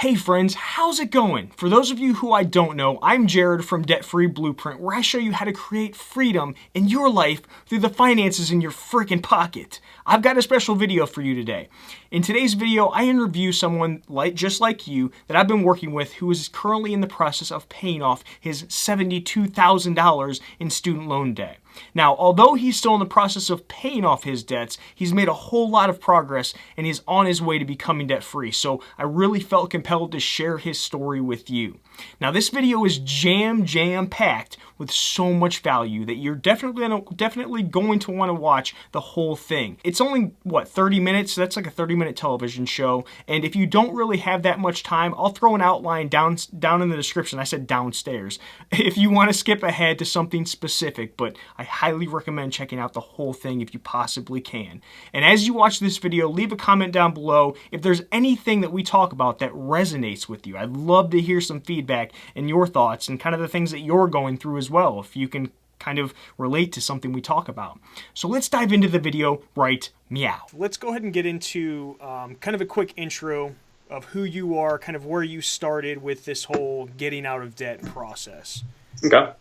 Hey friends, how's it going? For those of you who I don't know, I'm Jarrad from Debt Free Blueprint, where I show you how to create freedom in your life through the finances in your freaking pocket. I've got a special video for you today. In today's video, I interview someone just like you that I've been working with who is currently in the process of paying off his $72,000 in student loan debt. Now, although he's still in the process of paying off his debts, he's made a whole lot of progress and he's on his way to becoming debt-free. So I really felt compelled to share his story with you. Now, this video is jam-packed with so much value that you're definitely going to want to watch the whole thing. It's only, 30 minutes? That's like a 30-minute television show. And if you don't really have that much time, I'll throw an outline down in the description. I said downstairs. If you want to skip ahead to something specific, but I highly recommend checking out the whole thing if you possibly can. And as you watch this video, leave a comment down below if there's anything that we talk about that resonates with you. I'd love to hear some feedback and your thoughts and kind of the things that you're going through as well, if you can kind of relate to something we talk about. So let's dive into the video right meow. Let's go ahead and get into kind of a quick intro of who you are, kind of where you started with this whole getting out of debt process. Okay.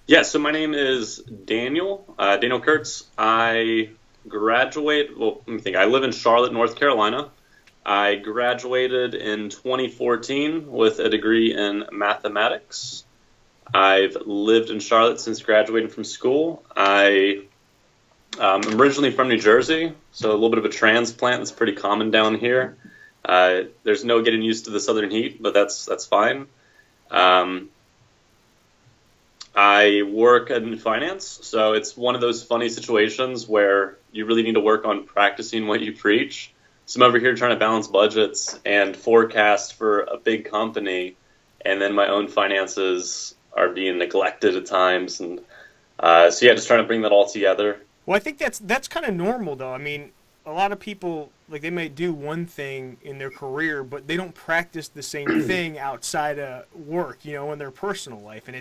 Yeah, so my name is Daniel Kurtz. I live in Charlotte, North Carolina. I graduated in 2014 with a degree in mathematics. I've lived in Charlotte since graduating from school. I'm originally from New Jersey, so a little bit of a transplant that's pretty common down here. There's no getting used to the southern heat, but that's fine. I work in finance, so it's one of those funny situations where you really need to work on practicing what you preach. So I'm over here trying to balance budgets and forecast for a big company, and then my own finances are being neglected at times. And just trying to bring that all together. Well, I think that's kind of normal, though. I mean, a lot of people, they might do one thing in their career, but they don't practice the same thing outside of work, in their personal life. And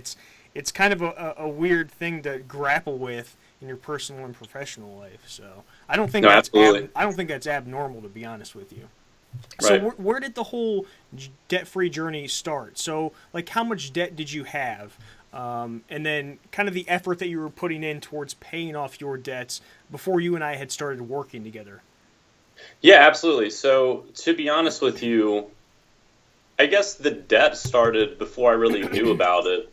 it's kind of a weird thing to grapple with in your personal and professional life. So I don't think that's abnormal, to be honest with you. Right. So where did the whole debt-free journey start? So how much debt did you have? And then kind of the effort that you were putting in towards paying off your debts before you and I had started working together. Yeah, absolutely. So to be honest with you, I guess the debt started before I really knew about it.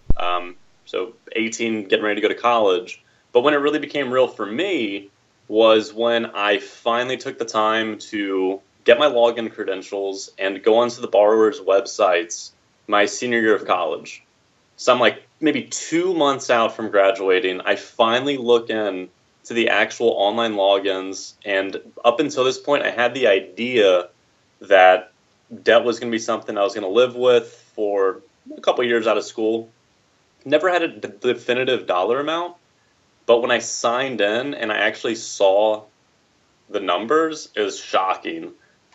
So 18, getting ready to go to college. But when it really became real for me was when I finally took the time to get my login credentials and go onto the borrower's websites my senior year of college. So I'm maybe 2 months out from graduating. I finally look in to the actual online logins. And up until this point, I had the idea that debt was going to be something I was going to live with for a couple years out of school. Never had a definitive dollar amount, but when I signed in and I actually saw the numbers, it was shocking.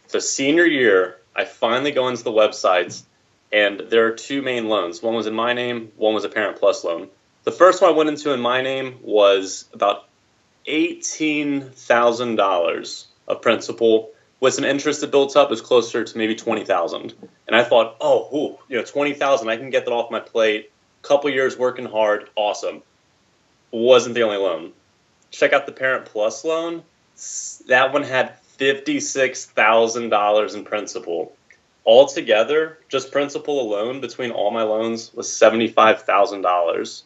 So senior year, I finally go into the websites, and there are two main loans. One was in my name, one was a Parent Plus loan. The first one I went into in my name was about $18,000 of principal. With some interest that built up, it was closer to maybe $20,000. And I thought, $20,000, I can get that off my plate. Couple years working hard, awesome. Wasn't the only loan. Check out the Parent Plus loan. That one had $56,000 in principal. Altogether, just principal alone between all my loans was $75,000.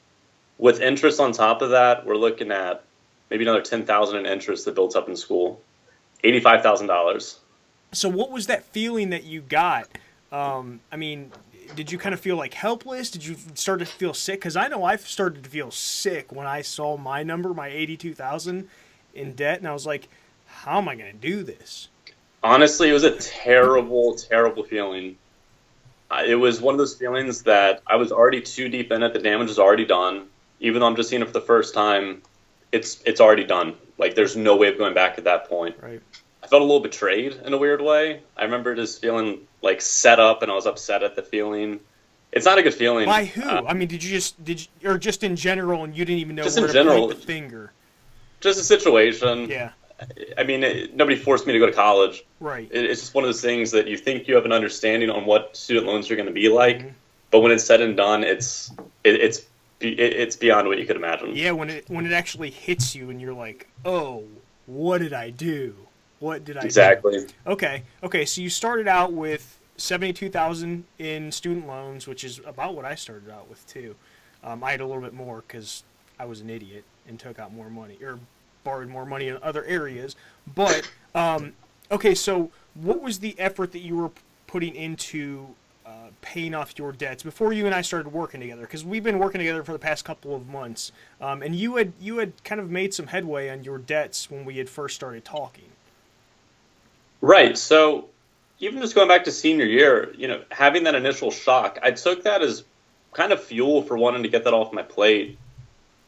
With interest on top of that, we're looking at maybe another $10,000 in interest that built up in school. $85,000. So what was that feeling that you got? Did you kind of feel helpless? Did you start to feel sick? Because I know I've started to feel sick when I saw my number, my $82,000 in debt, and I was like, how am I going to do this? Honestly, it was a terrible, terrible feeling. It was one of those feelings that I was already too deep in it. The damage is already done. Even though I'm just seeing it for the first time, it's already done. There's no way of going back at that point. Right. I felt a little betrayed in a weird way. I remember just feeling set up, and I was upset at the feeling. It's not a good feeling. By who? Did you or just in general, and you didn't even know just where in general, to point the finger? Just a situation. Yeah. I mean, nobody forced me to go to college. Right. It's just one of those things that you think you have an understanding on what student loans are going to be like, Mm-hmm. but when it's said and done, it's beyond what you could imagine. Yeah, when it actually hits you and you're like, oh, what did I do? What did I do? Exactly. Okay. So you started out with 72,000 in student loans, which is about what I started out with too. I had a little bit more because I was an idiot and took out more money or borrowed more money in other areas. But okay, so what was the effort that you were putting into paying off your debts before you and I started working together? Because we've been working together for the past couple of months, and you had kind of made some headway on your debts when we had first started talking. Right. So even just going back to senior year, having that initial shock, I took that as kind of fuel for wanting to get that off my plate.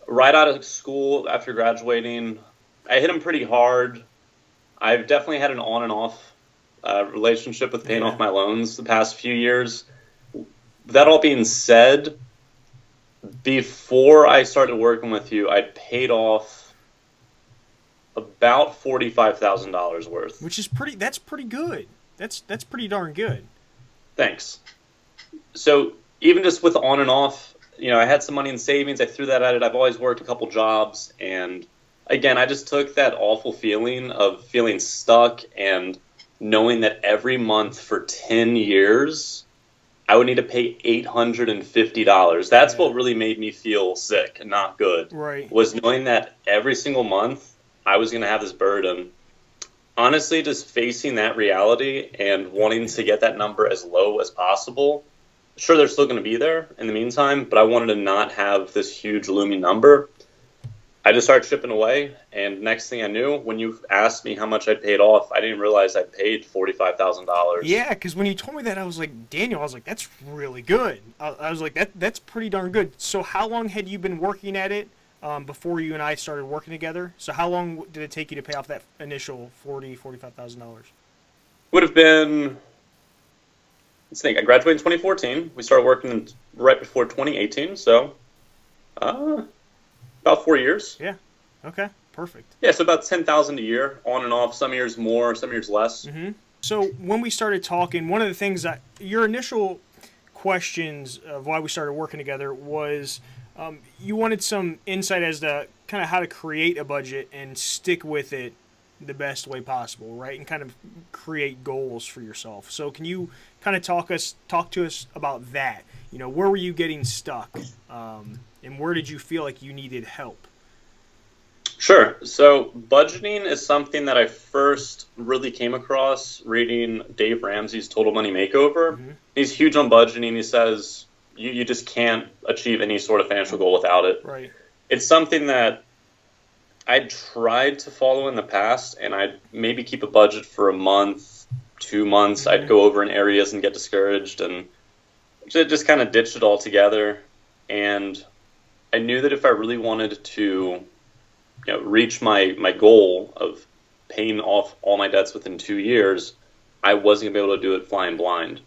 Right out of school after graduating, I hit them pretty hard. I've definitely had an on and off relationship with paying off my loans the past few years. That all being said, before I started working with you, I'd paid off about $45,000 worth. Which is that's pretty good. That's pretty darn good. Thanks. So even just with on and off, I had some money in savings. I threw that at it. I've always worked a couple jobs. And again, I just took that awful feeling of feeling stuck and knowing that every month for 10 years, I would need to pay $850. That's what really made me feel sick and not good. Right. Was knowing that every single month I was going to have this burden. Honestly, just facing that reality and wanting to get that number as low as possible. Sure, they're still going to be there in the meantime, but I wanted to not have this huge looming number. I just started chipping away, and next thing I knew, when you asked me how much I'd paid off, I didn't realize I'd paid $45,000. Yeah, because when you told me that, I was like, Daniel, I was like, that's really good. I was like, that's pretty darn good. So how long had you been working at it before you and I started working together? So how long did it take you to pay off that initial $45,000? Would have been, let's think, I graduated in 2014. We started working right before 2018, so about 4 years. Yeah. Okay. Perfect. Yeah, so about $10,000 a year, on and off. Some years more, some years less. Mm-hmm. So when we started talking, one of the things that your initial questions of why we started working together was you wanted some insight as to kind of how to create a budget and stick with it the best way possible, right? And kind of create goals for yourself. So can you kind of talk to us about that? Where were you getting stuck? And where did you feel like you needed help? Sure. So budgeting is something that I first really came across reading Dave Ramsey's Total Money Makeover. Mm-hmm. He's huge on budgeting. He says you just can't achieve any sort of financial goal without it. Right. It's something that I tried to follow in the past, and I'd maybe keep a budget for a month, 2 months. Mm-hmm. I'd go over in areas and get discouraged and just kind of ditched it altogether. And I knew that if I really wanted to reach my goal of paying off all my debts within 2 years, I wasn't going to be able to do it flying blind.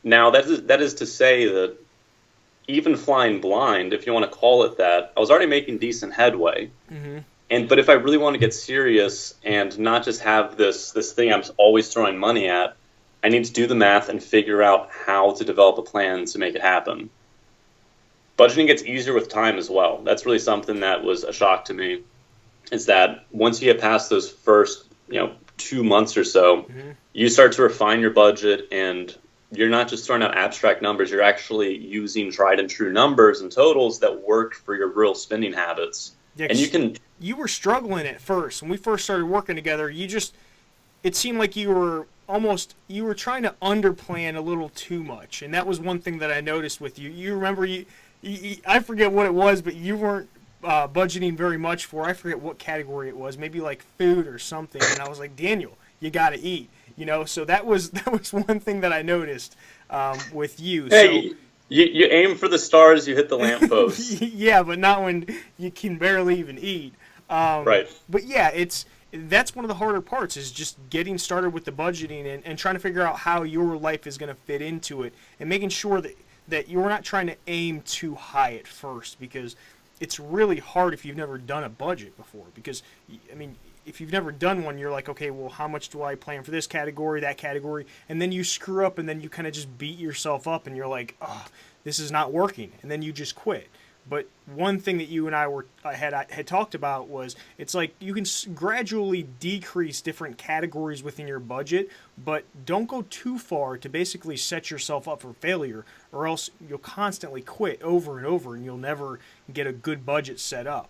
Now, that is to say that even flying blind, if you want to call it that, I was already making decent headway. Mm-hmm. But if I really want to get serious and not just have this thing I'm always throwing money at, I need to do the math and figure out how to develop a plan to make it happen. Budgeting gets easier with time as well. That's really something that was a shock to me, is that once you get past those first 2 months or so, mm-hmm. you start to refine your budget, and you're not just throwing out abstract numbers. You're actually using tried and true numbers and totals that work for your real spending habits. Yeah, and you were struggling at first. When we first started working together, it seemed like you were trying to underplan a little too much. And that was one thing that I noticed with you. You remember I forget what it was, but you weren't budgeting very much for, I forget what category it was, maybe like food or something. And I was like, Daniel, you got to eat, So that was one thing that I noticed with you. Hey, so, you aim for the stars, you hit the lamppost. Yeah, but not when you can barely even eat. Right. But yeah, that's one of the harder parts, is just getting started with the budgeting and trying to figure out how your life is going to fit into it, and making sure that you're not trying to aim too high at first, because it's really hard if you've never done a budget before. Because, if you've never done one, you're like, okay, well, how much do I plan for this category, that category? And then you screw up and then you kind of just beat yourself up and you're like, oh, this is not working. And then you just quit. But one thing that you and I had talked about was it's like you can gradually decrease different categories within your budget, but don't go too far to basically set yourself up for failure, or else you'll constantly quit over and over and you'll never get a good budget set up.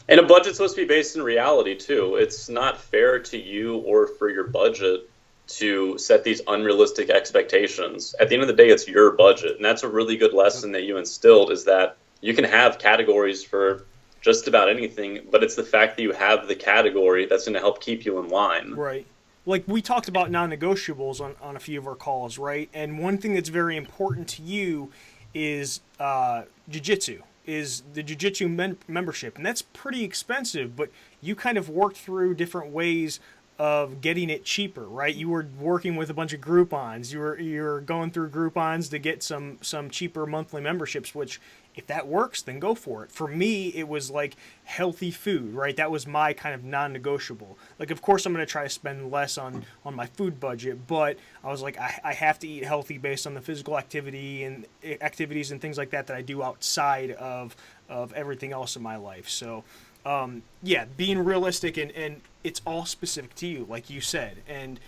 And a budget's supposed to be based in reality too. It's not fair to you or for your budget to set these unrealistic expectations. At the end of the day, it's your budget. And that's a really good lesson that you instilled, is that you can have categories for just about anything, but it's the fact that you have the category that's going to help keep you in line. Right. Like we talked about non-negotiables on a few of our calls, right? And one thing that's very important to you is jiu-jitsu, is the jiu-jitsu membership. And that's pretty expensive, but you kind of worked through different ways of getting it cheaper, right? You were working with a bunch of Groupons. You were going through Groupons to get some cheaper monthly memberships, which if that works, then go for it. For me, it was like healthy food, right? That was my kind of non-negotiable. Like, of course, I'm going to try to spend less on my food budget, but I was like, I have to eat healthy based on the physical activities and things like that I do outside of everything else in my life. So, yeah, being realistic and it's all specific to you, like you said. And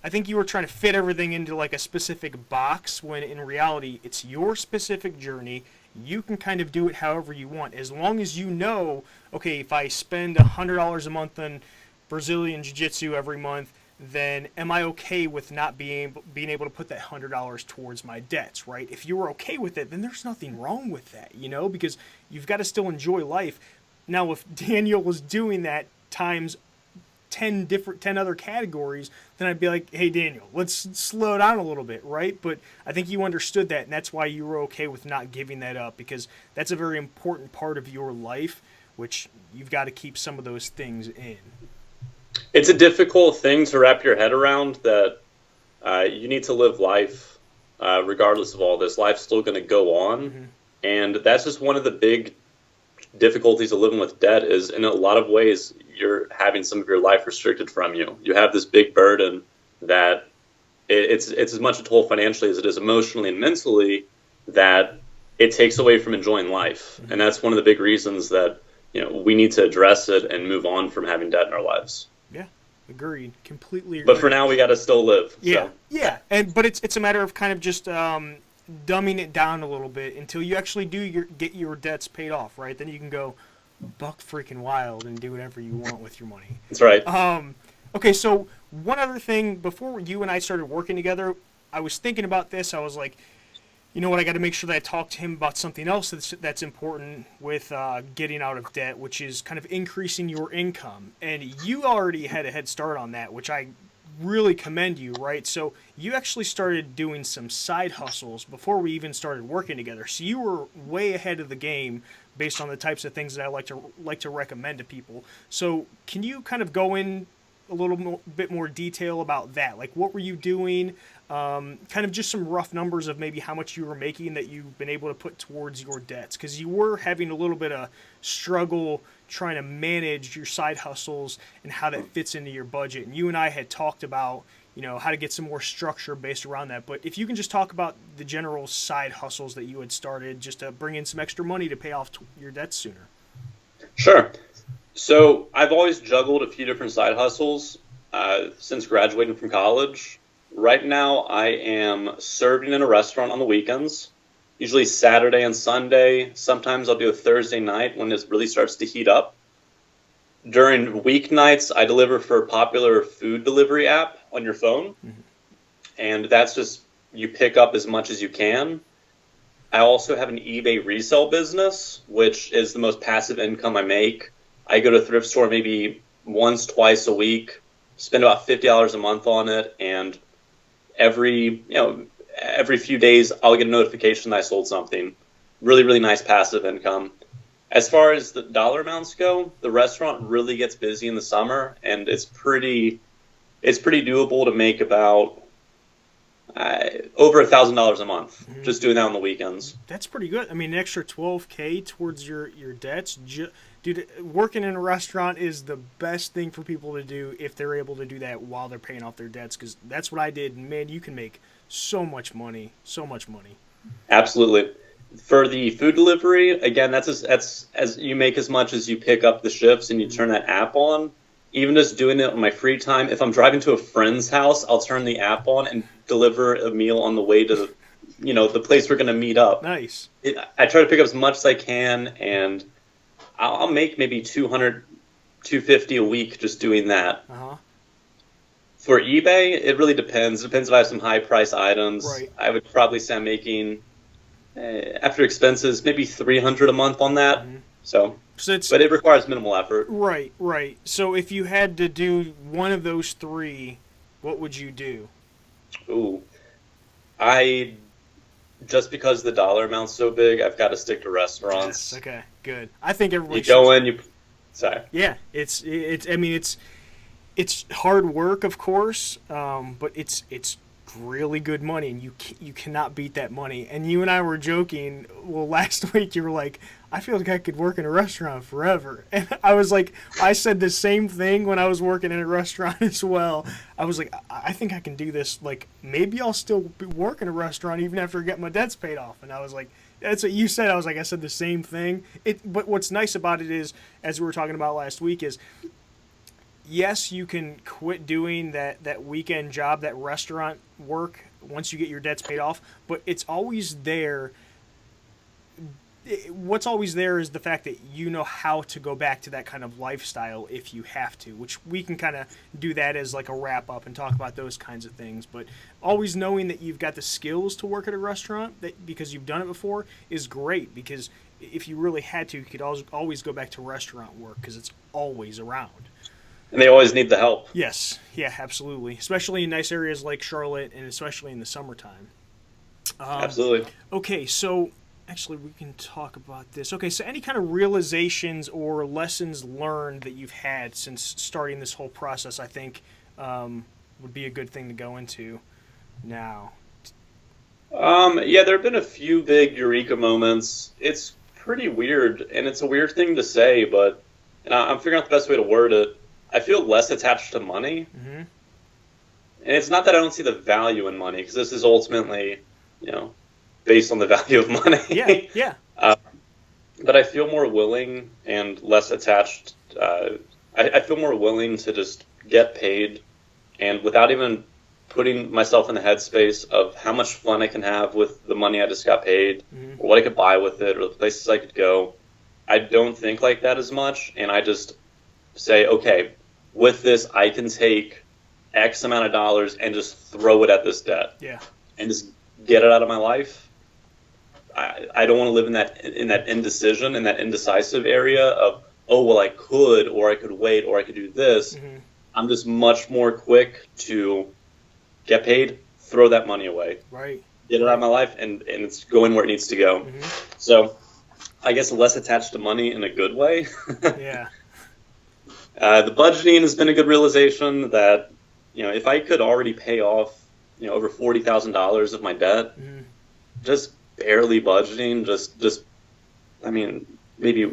I think you were trying to fit everything into like a specific box when in reality it's your specific journey. You can kind of do it however you want, as long as you know, okay, if I spend $100 a month on Brazilian Jiu-Jitsu every month, then am I okay with not being able to put that $100 towards my debts, right? If you were okay with it, then there's nothing wrong with that, because you've got to still enjoy life. Now, if Daniel was doing that times 10 other categories, then I'd be like, hey, Daniel, let's slow down a little bit, right? But I think you understood that, and that's why you were okay with not giving that up, because that's a very important part of your life, which you've got to keep some of those things in. It's a difficult thing to wrap your head around, that you need to live life regardless of all this. Life's still going to go on, mm-hmm. And that's just one of the big difficulties of living with debt, is in a lot of ways you're having some of your life restricted from you. You have this big burden that it's as much a toll financially as it is emotionally and mentally, that it takes away from enjoying life. Mm-hmm. And that's one of the big reasons that we need to address it and move on from having debt in our lives. Yeah, agreed. Completely agreed. But for now, we got to still live. Yeah, so. Yeah. But it's a matter of kind of just dumbing it down a little bit until you actually get your debts paid off, right? Then you can go buck freaking wild and do whatever you want with your money. That's right. Okay, so one other thing, before you and I started working together, I was thinking about this. I was like, you know what, I got to make sure that I talk to him about something else that's important with getting out of debt, which is kind of increasing your income. And you already had a head start on that, which I really commend you, right? So you actually started doing some side hustles before we even started working together. So you were way ahead of the game based on the types of things that I like to recommend to people. So can you kind of go in a little bit more detail about that? Like, what were you doing? Kind of just some rough numbers of maybe how much you were making that you've been able to put towards your debts, because you were having a little bit of struggle trying to manage your side hustles and how that fits into your budget. And you and I had talked about, how to get some more structure based around that. But if you can just talk about the general side hustles that you had started just to bring in some extra money to pay off your debts sooner. Sure. So I've always juggled a few different side hustles since graduating from college. Right now, I am serving in a restaurant on the weekends, usually Saturday and Sunday. Sometimes I'll do a Thursday night when it really starts to heat up. During weeknights, I deliver for a popular food delivery app on your phone. Mm-hmm. And that's just, you pick up as much as you can. I also have an eBay resale business, which is the most passive income I make. I go to a thrift store maybe once, twice a week, spend about $50 a month on it, and every few days I'll get a notification that I sold something. Really, really nice passive income. As far as the dollar amounts go, the restaurant really gets busy in the summer, and it's pretty doable to make about over $1,000 a month just doing that on the weekends. That's pretty good. I mean, an extra $12K towards your debts. Dude, working in a restaurant is the best thing for people to do if they're able to do that while they're paying off their debts, because that's what I did. And man, you can make so much money, so much money. Absolutely. For the food delivery, again, that's as you make as much as you pick up the shifts and you turn that app on. Even just doing it on my free time, if I'm driving to a friend's house, I'll turn the app on and deliver a meal on the way to the place we're going to meet up. Nice. I try to pick up as much as I can, and I'll make maybe $200, $250 a week just doing that. Uh-huh. For eBay, it really depends. It depends if I have some high price items. Right. I would probably say I'm making, after expenses, maybe $300 a month on that. Mm-hmm. But it requires minimal effort. Right. So if you had to do one of those three, what would you do? Ooh. Just because the dollar amount's so big, I've got to stick to restaurants. Yes, okay, good. I think everybody You go in, sorry. Yeah, it's hard work, of course, but it's really good money, and you cannot beat that money. And you and I were joking. Well, last week you were like, I feel like I could work in a restaurant forever, and I was like, I said the same thing when I was working in a restaurant as well. I was like, I think I can do this. Like, maybe I'll still work in a restaurant even after I get my debts paid off. And I was like, that's what you said. I was like, I said the same thing. But what's nice about it is, as we were talking about last week, is yes, you can quit doing that weekend job, that restaurant work, once you get your debts paid off, but it's always there. What's always there is the fact that you know how to go back to that kind of lifestyle if you have to, which we can kind of do that as like a wrap up and talk about those kinds of things. But always knowing that you've got the skills to work at a restaurant because you've done it before is great, because if you really had to, you could always go back to restaurant work because it's always around. And they always need the help. Yes. Yeah, absolutely. Especially in nice areas like Charlotte, and especially in the summertime. Absolutely. Okay, so actually we can talk about this. Okay, so any kind of realizations or lessons learned that you've had since starting this whole process, I think would be a good thing to go into now. Yeah, there have been a few big eureka moments. It's pretty weird, and it's a weird thing to say, but I'm figuring out the best way to word it. I feel less attached to money. Mm-hmm. And it's not that I don't see the value in money, because this is ultimately, based on the value of money. Yeah. But I feel more willing and less attached. I feel more willing to just get paid, and without even putting myself in the headspace of how much fun I can have with the money I just got paid, mm-hmm. or what I could buy with it, or the places I could go. I don't think like that as much, and I just say, okay, with this, I can take X amount of dollars and just throw it at this debt. Yeah. And just get it out of my life. I don't want to live in that indecision, in that indecisive area of, oh, well, I could, or I could wait, or I could do this. Mm-hmm. I'm just much more quick to get paid, throw that money away. Right. Get it out of my life, and it's going where it needs to go. Mm-hmm. So I guess less attached to money in a good way. Yeah. The budgeting has been a good realization that, if I could already pay off, over $40,000 of my debt, just barely budgeting, maybe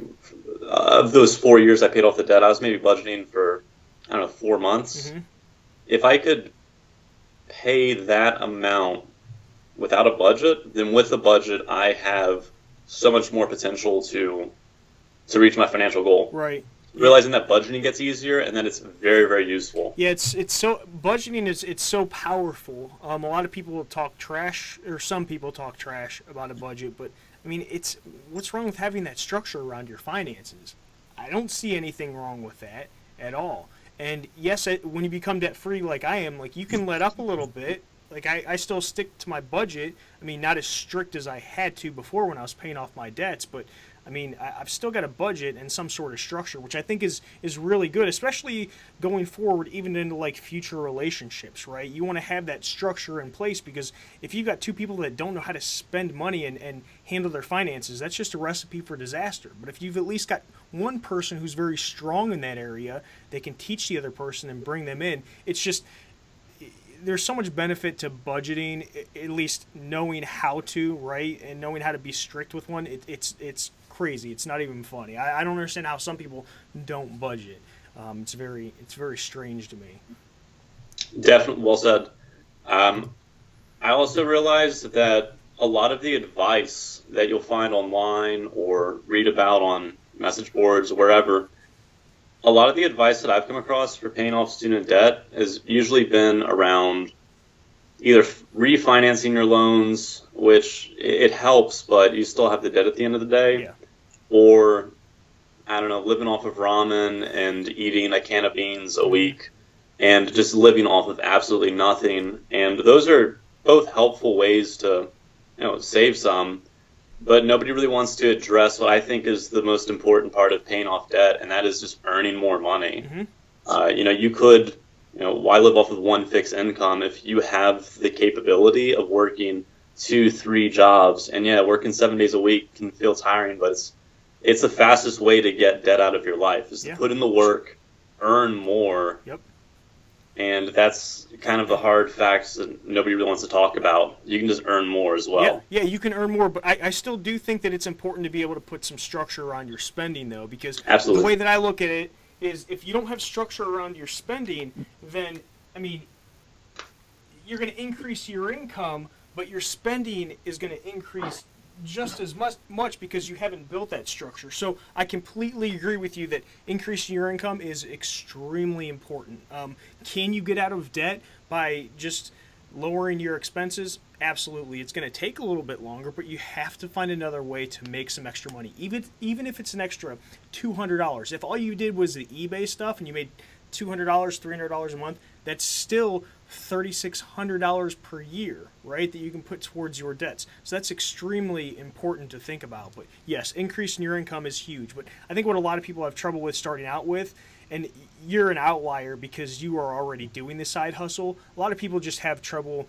of those 4 years I paid off the debt, I was maybe budgeting for, 4 months. Mm-hmm. If I could pay that amount without a budget, then with a budget, I have so much more potential to reach my financial goal. Right. Realizing that budgeting gets easier, and then it's very, very useful. Yeah, it's so budgeting it's so powerful. A lot of people talk trash, or some people talk trash about a budget, but I mean, what's wrong with having that structure around your finances? I don't see anything wrong with that at all. And yes, when you become debt free like I am, like you can let up a little bit. Like I still stick to my budget. I mean, not as strict as I had to before when I was paying off my debts, but I mean, I've still got a budget and some sort of structure, which I think is really good, especially going forward, even into like future relationships, right? You want to have that structure in place, because if you've got two people that don't know how to spend money and handle their finances, that's just a recipe for disaster. But if you've at least got one person who's very strong in that area, they can teach the other person and bring them in. It's just there's so much benefit to budgeting, at least knowing how to, right, and knowing how to be strict with one. It's crazy. It's not even funny. I don't understand how some people don't budget. It's very strange to me. Definitely, well said. I also realized that a lot of the advice that you'll find online or read about on message boards or wherever, a lot of the advice that I've come across for paying off student debt has usually been around either refinancing your loans, which it helps, but you still have the debt at the end of the day, Yeah. or, I don't know, living off of ramen and eating a can of beans a week and just living off of absolutely nothing. And those are both helpful ways to, save some, but nobody really wants to address what I think is the most important part of paying off debt, and that is just earning more money. You could, why live off of one fixed income if you have the capability of working 2-3 jobs? And yeah, working 7 days a week can feel tiring, but it's the fastest way to get debt out of your life is to put in the work, earn more. Yep. And that's kind of the hard facts that nobody really wants to talk about. You can just earn more as well. Yeah, you can earn more, but I still do think that it's important to be able to put some structure around your spending, though, because Absolutely. The way that I look at it is if you don't have structure around your spending, then, you're going to increase your income, but your spending is going to increase just as much because you haven't built that structure. So I completely agree with you that increasing your income is extremely important. Can you get out of debt by just lowering your expenses? Absolutely. It's going to take a little bit longer, but you have to find another way to make some extra money, even if it's an extra $200. If all you did was the eBay stuff and you made $200, $300 a month, that's still $3,600 per year, right, that you can put towards your debts. So that's extremely important to think about. But yes, increasing your income is huge. But I think what a lot of people have trouble with starting out with, and you're an outlier because you are already doing the side hustle, a lot of people just have trouble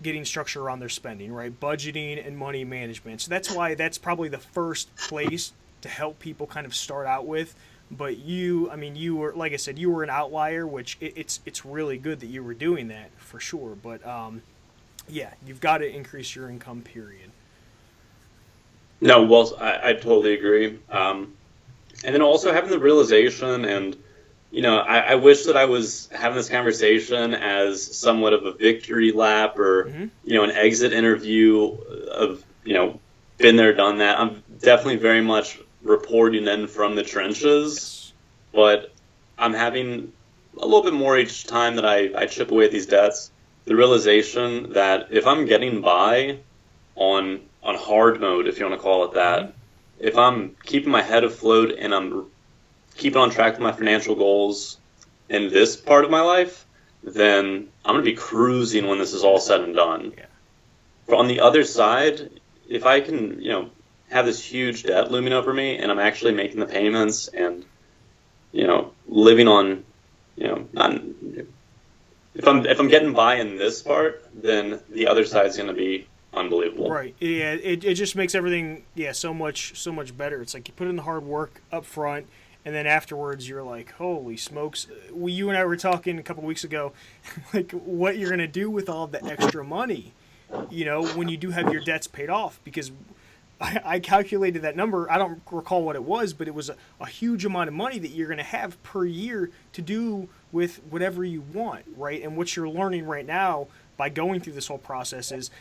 getting structure around their spending, right? Budgeting and money management. So that's why that's probably the first place to help people kind of start out with. But you were, like I said, you were an outlier, which it's really good that you were doing that for sure. But yeah, you've got to increase your income, period. No, well, I totally agree. And then also having the realization, and I wish that I was having this conversation as somewhat of a victory lap or an exit interview of been there, done that. I'm definitely very much reporting in from the trenches, but I'm having a little bit more each time that I chip away at these debts. The realization that if I'm getting by on hard mode, if you want to call it that, if I'm keeping my head afloat and I'm keeping on track with my financial goals in this part of my life, then I'm going to be cruising when this is all said and done. Yeah. But on the other side, if I can, have this huge debt looming over me and I'm actually making the payments and, living on, if I'm getting by in this part, then the other side's going to be unbelievable. Right. Yeah. It just makes everything so much better. It's like you put in the hard work up front, and then afterwards you're like, holy smokes. You and I were talking a couple weeks ago, like what you're going to do with all the extra money, when you do have your debts paid off, because I calculated that number. I don't recall what it was, but it was a huge amount of money that you're going to have per year to do with whatever you want, right? And what you're learning right now by going through this whole process is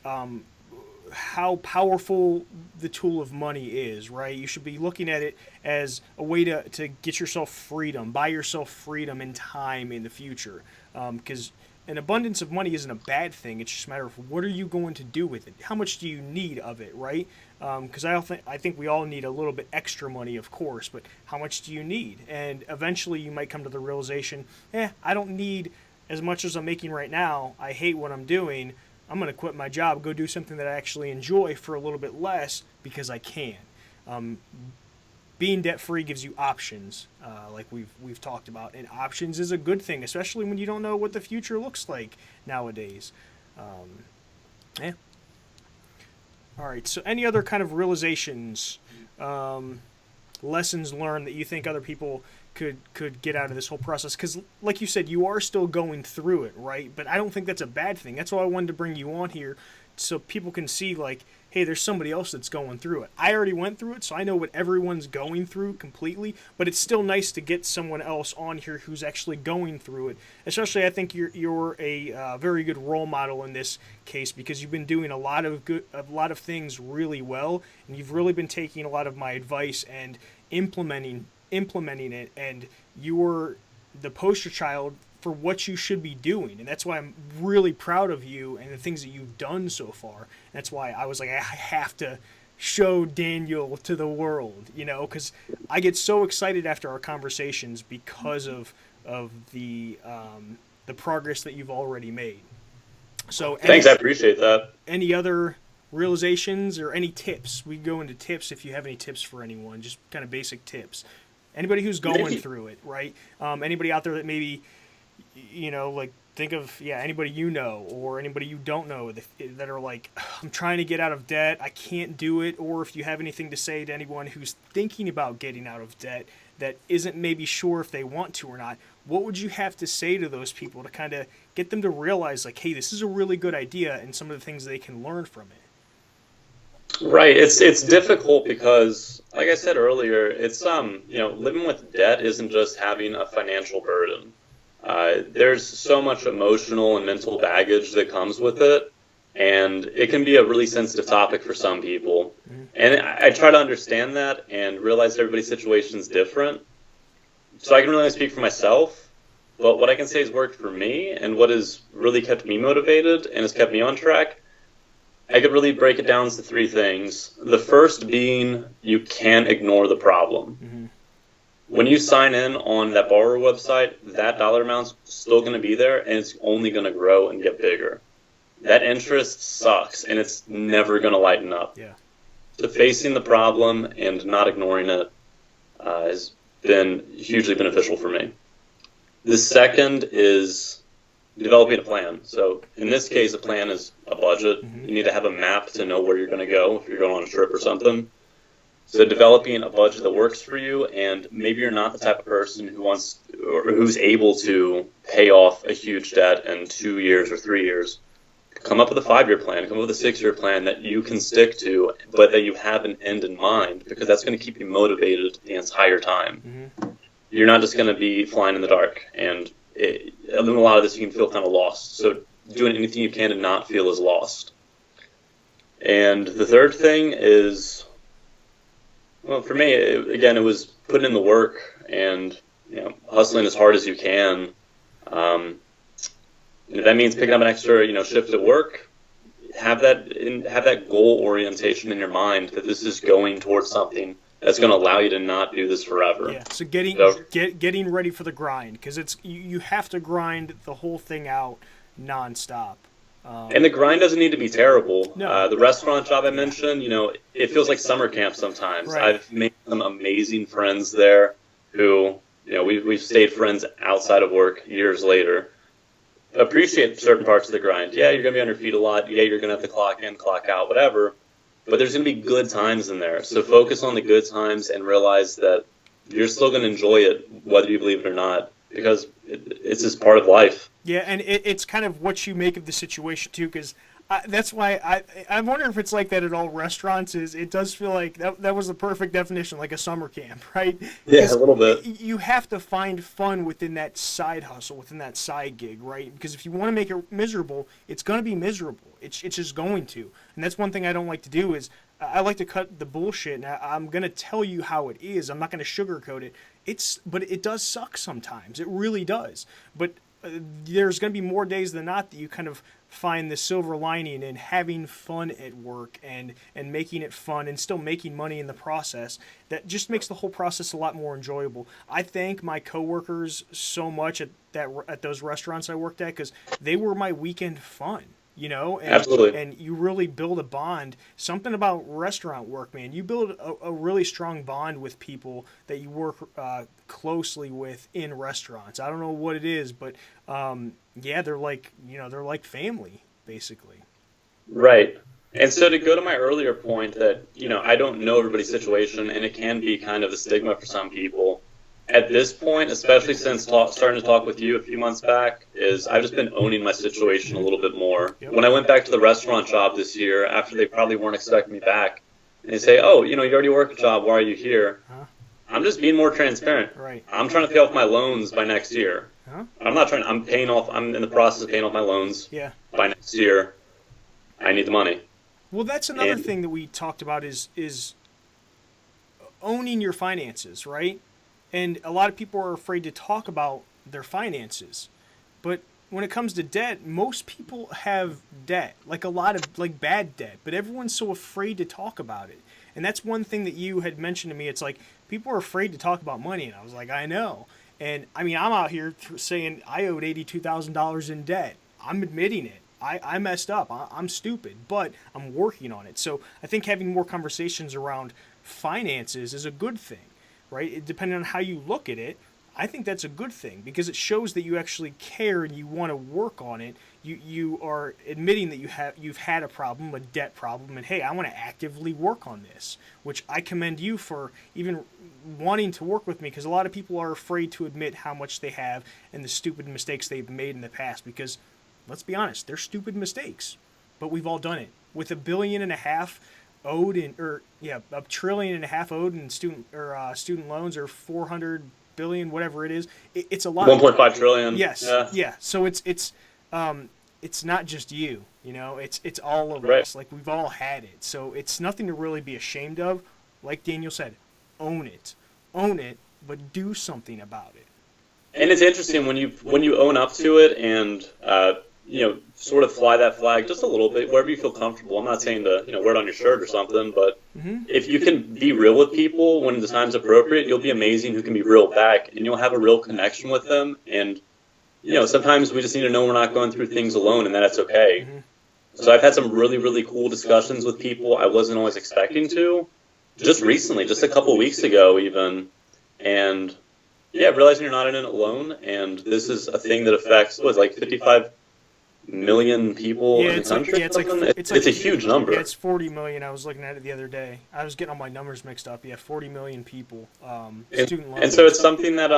how powerful the tool of money is, right? You should be looking at it as a way to get yourself freedom, buy yourself freedom and time in the future, because an abundance of money isn't a bad thing. It's just a matter of what are you going to do with it? How much do you need of it, right? Because I think we all need a little bit extra money, of course, but how much do you need? And eventually you might come to the realization, I don't need as much as I'm making right now. I hate what I'm doing. I'm going to quit my job, go do something that I actually enjoy for a little bit less because I can. Being debt-free gives you options, like we've talked about, and options is a good thing, especially when you don't know what the future looks like nowadays. All right, so any other kind of realizations, lessons learned that you think other people could get out of this whole process, because like you said, you are still going through it, right? But I don't think that's a bad thing. That's why I wanted to bring you on here, so people can see, like, hey, there's somebody else that's going through it. I already went through it, so I know what everyone's going through completely, but it's still nice to get someone else on here who's actually going through it. Especially, I think you're a very good role model in this case, because you've been doing a lot of things really well, and you've really been taking a lot of my advice and implementing it, and you're the poster child for what you should be doing. And that's why I'm really proud of you and the things that you've done so far. That's why I was like, I have to show Daniel to the world, because I get so excited after our conversations because of the progress that you've already made. So thanks, I appreciate that. Any other realizations or any tips? We go into tips if you have any tips for anyone, just kind of basic tips. Anybody who's going through it, right? Anybody out there that maybe, like, think of, anybody or anybody you don't know that are like, I'm trying to get out of debt, I can't do it. Or if you have anything to say to anyone who's thinking about getting out of debt that isn't maybe sure if they want to or not, what would you have to say to those people to kind of get them to realize, like, hey, this is a really good idea and some of the things they can learn from it? Right. It's difficult because, like I said earlier, it's living with debt isn't just having a financial burden. There's so much emotional and mental baggage that comes with it, and it can be a really sensitive topic for some people. Mm-hmm. And I try to understand that and realize everybody's situation is different. So I can really only speak for myself, but what I can say has worked for me and what has really kept me motivated and has kept me on track, I could really break it down to three things. The first being, you can't ignore the problem. Mm-hmm. When you sign in on that borrower website, that dollar amount's still going to be there, and it's only going to grow and get bigger. That interest sucks, and it's never going to lighten up. Yeah. So facing the problem and not ignoring it has been hugely beneficial for me. The second is developing a plan. So in this case, a plan is a budget. Mm-hmm. You need to have a map to know where you're going to go if you're going on a trip or something. So developing a budget that works for you, and maybe you're not the type of person who wants or who's able to pay off a huge debt in 2 years or 3 years. Come up with a 5-year plan, come up with a 6-year plan that you can stick to, but that you have an end in mind, because that's going to keep you motivated the entire time. Mm-hmm. You're not just going to be flying in the dark, and in a lot of this you can feel kind of lost. So doing anything you can to not feel as lost. And the third thing is, well, for me, it was putting in the work and hustling as hard as you can. That means picking up an extra shift at work. Have that goal orientation in your mind that this is going towards something that's going to allow you to not do this forever. Yeah. So getting ready for the grind, because you have to grind the whole thing out nonstop. And the grind doesn't need to be terrible. No. The restaurant job I mentioned, it feels like summer camp sometimes. Right. I've made some amazing friends there who, we've stayed friends outside of work years later. Appreciate certain parts of the grind. Yeah, you're going to be on your feet a lot. Yeah, you're going to have to clock in, clock out, whatever. But there's going to be good times in there. So focus on the good times and realize that you're still going to enjoy it, whether you believe it or not, because it's just part of life. Yeah, and it's kind of what you make of the situation, too, because that's why I wonder if it's like that at all restaurants. It does feel like that was the perfect definition, like a summer camp, right? Yeah, a little bit. You have to find fun within that side hustle, within that side gig, right? Because if you want to make it miserable, it's going to be miserable. It's just going to. And that's one thing I don't like to do is I like to cut the bullshit, and I'm going to tell you how it is. I'm not going to sugarcoat it. But it does suck sometimes. It really does. But there's going to be more days than not that you kind of find the silver lining in having fun at work and making it fun and still making money in the process. That just makes the whole process a lot more enjoyable. I thank my coworkers so much at those restaurants I worked at, because they were my weekend fun. Absolutely. And you really build a bond. Something about restaurant work, man. You build a really strong bond with people that you work closely with in restaurants. I don't know what it is, but they're like family, basically. Right. And so to go to my earlier point that, I don't know everybody's situation, and it can be kind of a stigma for some people. at this point, especially since starting to talk with you a few months back, is I've just been owning my situation a little bit more. Yep. When I went back to the restaurant job this year, after they probably weren't expecting me back, and they say, "Oh, you already work a job. Why are you here?" Huh? I'm just being more transparent. Right. I'm trying to pay off my loans by next year. Huh? I'm not trying. I'm in the process of paying off my loans. Yeah. By next year, I need the money. Well, that's another thing that we talked about is owning your finances, right? And a lot of people are afraid to talk about their finances. But when it comes to debt, most people have debt, like a lot of bad debt, but everyone's so afraid to talk about it. And that's one thing that you had mentioned to me. It's like people are afraid to talk about money, and I was like, I know. And I mean, I'm out here saying I owed $82,000 in debt. I'm admitting it. I messed up. I'm stupid, but I'm working on it. So I think having more conversations around finances is a good thing, right? Depending on how you look at it, I think that's a good thing because it shows that you actually care and you want to work on it. You are admitting that you've had a problem, a debt problem, and hey, I want to actively work on this, which I commend you for even wanting to work with me, because a lot of people are afraid to admit how much they have and the stupid mistakes they've made in the past, because let's be honest, they're stupid mistakes, but we've all done it. With $1.5 billion owed in, or yeah, $1.5 trillion owed in student loans, or 400 billion, whatever it is, it's a lot. 1.5 trillion. Yes, yeah. So it's not just you, it's all of Right. us. Like, we've all had it, so it's nothing to really be ashamed of. Like Daniel said, own it, but do something about it. And it's interesting when you own up to it and sort of fly that flag just a little bit wherever you feel comfortable. I'm not saying to wear it on your shirt or something, but if you can be real with people when the time's appropriate, you'll be amazing who can be real back, and you'll have a real connection with them. And sometimes we just need to know we're not going through things alone, and that's okay. So I've had some really, really cool discussions with people I wasn't always expecting to, just recently, just a couple weeks ago even, and realizing you're not in it alone, and this is a thing that affects 55 million people in the country. It's a huge number. Yeah, it's 40 million. I was looking at it the other day. I was getting all my numbers mixed up. Yeah, 40 million people. Student loans. And so it's something that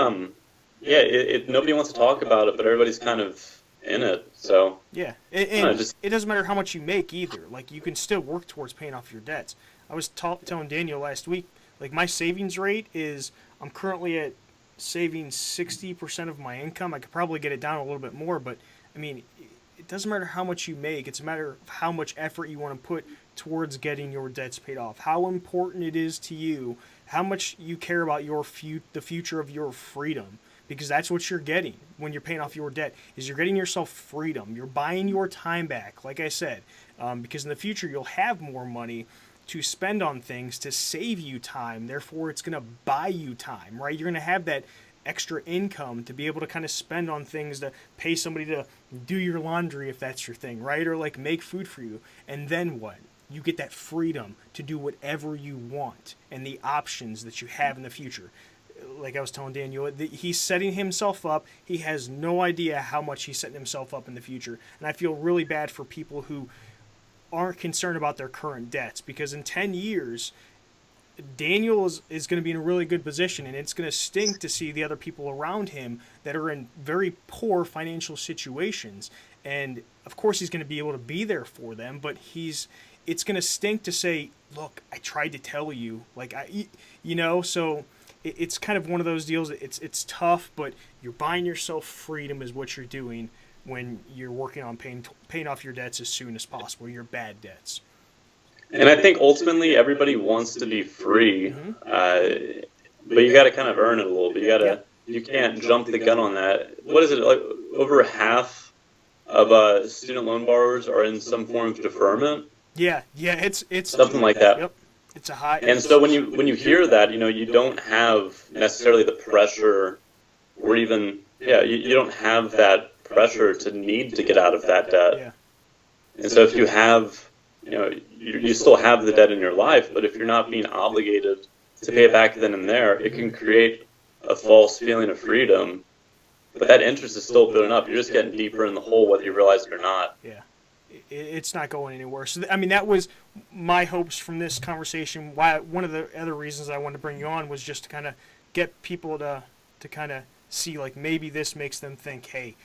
nobody wants to talk about it, but everybody's kind of in it. So yeah, and it doesn't matter how much you make either. Like, you can still work towards paying off your debts. I was telling Daniel last week, like, my savings rate is, I'm currently at saving 60% of my income. I could probably get it down a little bit more, but I mean, it doesn't matter how much you make. It's a matter of how much effort you want to put towards getting your debts paid off, how important it is to you, how much you care about the future of your freedom, because that's what you're getting when you're paying off your debt, is you're getting yourself freedom. You're buying your time back, like I said, because in the future you'll have more money to spend on things to save you time. Therefore, it's going to buy you time, right? You're going to have that extra income to be able to kind of spend on things, to pay somebody to do your laundry if that's your thing, right? Or like make food for you. And then what? You get that freedom to do whatever you want and the options that you have in the future. Like I was telling Daniel, he's setting himself up. He has no idea how much he's setting himself up in the future. And I feel really bad for people who aren't concerned about their current debts, because in 10 years, Daniel is going to be in a really good position, and it's going to stink to see the other people around him that are in very poor financial situations. And of course, he's going to be able to be there for them, but it's going to stink to say, look, I tried to tell you, so it's kind of one of those deals. It's tough, but you're buying yourself freedom is what you're doing when you're working on paying off your debts as soon as possible, your bad debts. And I think ultimately everybody wants to be free, but you got to kind of earn it a little bit. You can't jump the gun on that. What is it, like over half of student loan borrowers are in some form of deferment? Yeah, it's something like that. Yep, it's a high. And so when you hear that, you don't have necessarily the pressure, or even you don't have that pressure to need to get out of that debt. Yeah. And so if you have, you still have the debt in your life, but if you're not being obligated to pay it back then and there, it can create a false feeling of freedom. But that interest is still building up. You're just getting deeper in the hole whether you realize it or not. Yeah. It's not going anywhere. So, I mean, that was my hopes from this conversation. One of the other reasons I wanted to bring you on was just to kind of get people to to kind of see, like, maybe this makes them think, hey,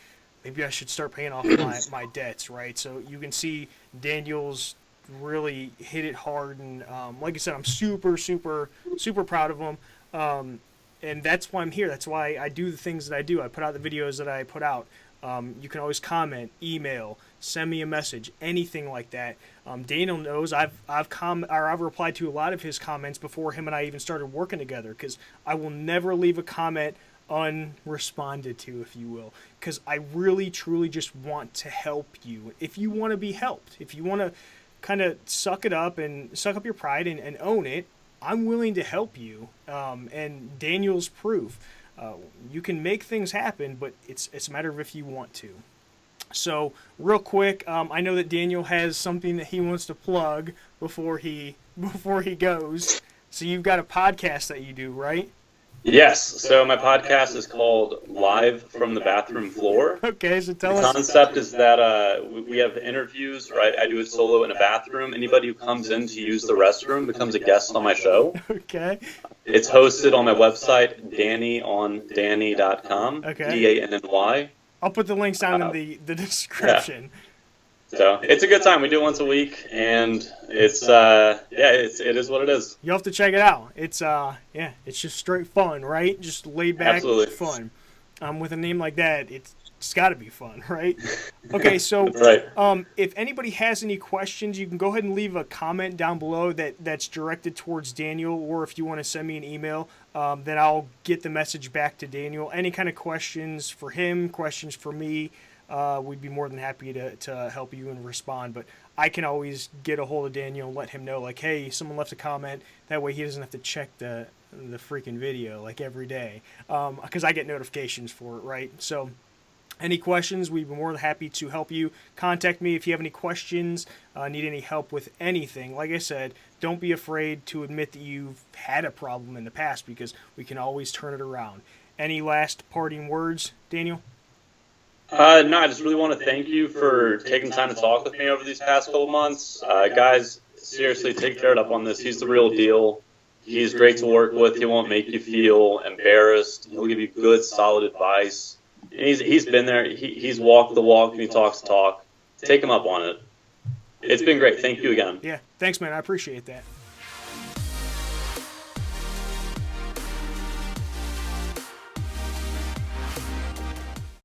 maybe I should start paying off my debts, right? So you can see Daniel's really hit it hard, and like I said, I'm super, super, super proud of him. And that's why I'm here. That's why I do the things that I do. I put out the videos that I put out. You can always comment, email, send me a message, anything like that. Daniel knows I've replied to a lot of his comments before him and I even started working together, because I will never leave a comment unresponded to, if you will, because I really truly just want to help you. If you want to be helped, if you want to kind of suck up your pride and own it, I'm willing to help you. And Daniel's proof. You can make things happen, but it's a matter of if you want to. So real quick, I know that Daniel has something that he wants to plug before he goes. So you've got a podcast that you do, right? Yes. So my podcast is called Live from the Bathroom Floor. Okay, so tell us. The concept is that we have interviews, right? I do it solo in a bathroom. Anybody who comes in to use the restroom becomes a guest on my show. Okay. It's hosted on my website, DannyOnDanny.com. Okay. DANNY. I'll put the links down in the description. Yeah. So it's a good time. We do it once a week, and it is what it is. You'll have to check it out. It's it's just straight fun, right? Just laid back, Absolutely. Fun. With a name like that, it's got to be fun, right? Okay, so right. If anybody has any questions, you can go ahead and leave a comment down below that's directed towards Daniel, or if you want to send me an email, then I'll get the message back to Daniel. Any kind of questions for him, questions for me, we'd be more than happy to help you and respond. But I can always get a hold of Daniel and let him know, like, hey, someone left a comment. That way he doesn't have to check the freaking video like every day, because I get notifications for it, right? So any questions, we'd be more than happy to help you. Contact me if you have any questions, need any help with anything. Like I said, don't be afraid to admit that you've had a problem in the past, because we can always turn it around. Any last parting words, Daniel? No, I just really want to thank you for taking time to talk with me over these past couple months. Guys, seriously, take Jarrad up on this. He's the real deal. He's great to work with. He won't make you feel embarrassed. He'll give you good, solid advice. And he's been there. He's walked the walk, and he talks the talk. Take him up on it. It's been great. Thank you again. Yeah, thanks, man. I appreciate that.